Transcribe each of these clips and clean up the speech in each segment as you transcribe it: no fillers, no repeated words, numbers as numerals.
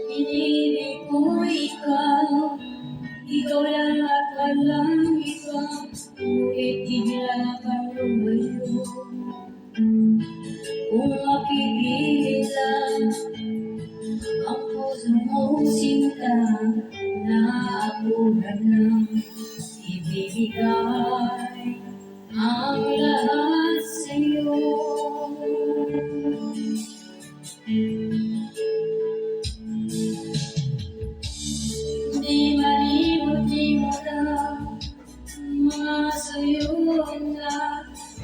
Pinili ko ikaw, ikaw lang at walang iba, ngunit bigla kang lumayo. Kung mapigilan ang puso mong sinta, na ako na lang ibibigay ang lahat sa'yo. Di malimot, di mo lang mga sa'yo na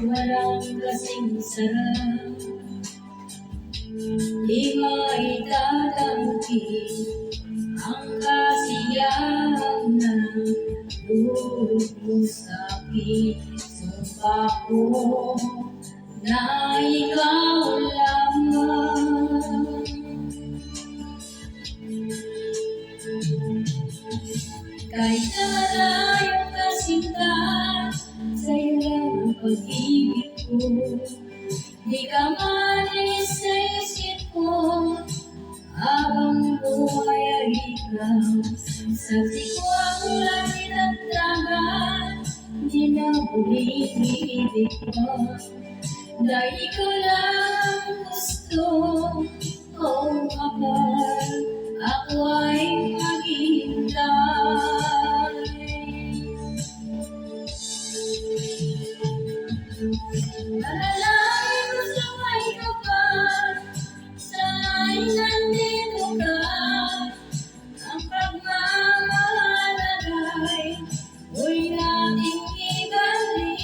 walang kasing sarap. Di maitatanggi ang kasiyahan na loob mo sa'kin. Sumpa ko na ikaw lamang. Kahit na malayo ka sinta, sa'yo lang ang pag-ibig ko. Di ka malis sa isip ko, habang buhay ay ikaw. Sabi ko ang langit at dagat, di na muling ibig ko. Dahil ikaw lang gusto kong mahal, ako ay maghintay. Manalangin ko sa may kapal, sana'y nandito ka. Ang pagmamahal ay huwag nating ibalik.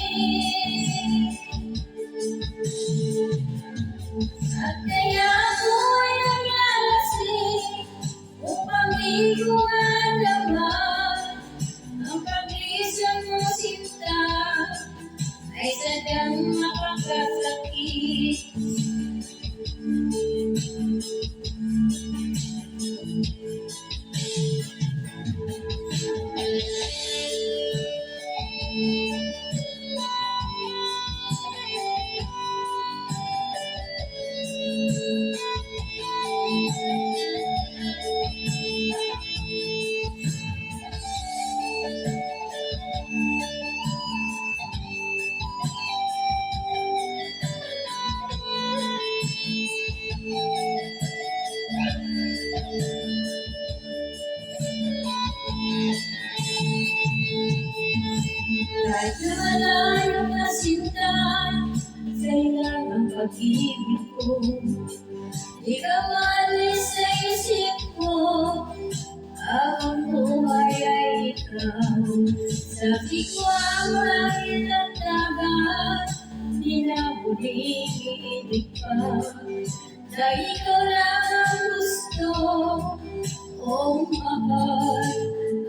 At kaya ako'y naglalasing upang di ko malaman ang pag-isang mo sinta ay sadyang makakasakit. Kahit na malayo na sinta, sa'yo lang ang pag-ibig ko. Di ka malis sa isip ko, habang buhay ay ikaw. Sabi ko ang langit at dagat, di na muling iibig pa. Dahil ikaw lang ang gusto kong mahal,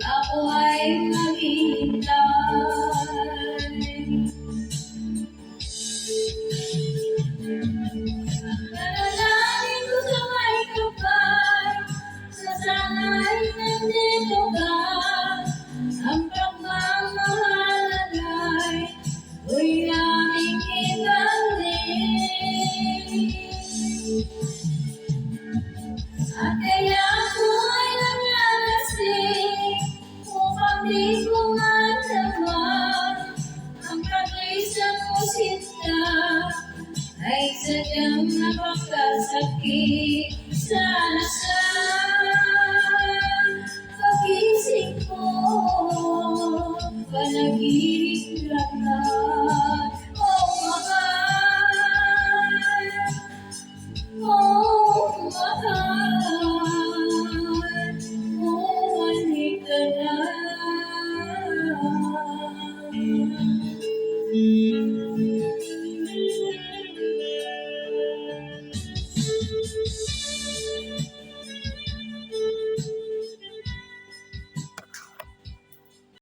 ako ay maghintay. Manalangin ko sa may kapal, na sana'y nandito ka. Ang pagmamahalan ay huwag naming ibalik. At kaya ako'y naglalasing upang di ko malaman ang pag-isang mo sinta ay sadyang napakasakit. Sana sa pagising ko, panaginip lang na oh mahal, oh mahal, bumalik ka na.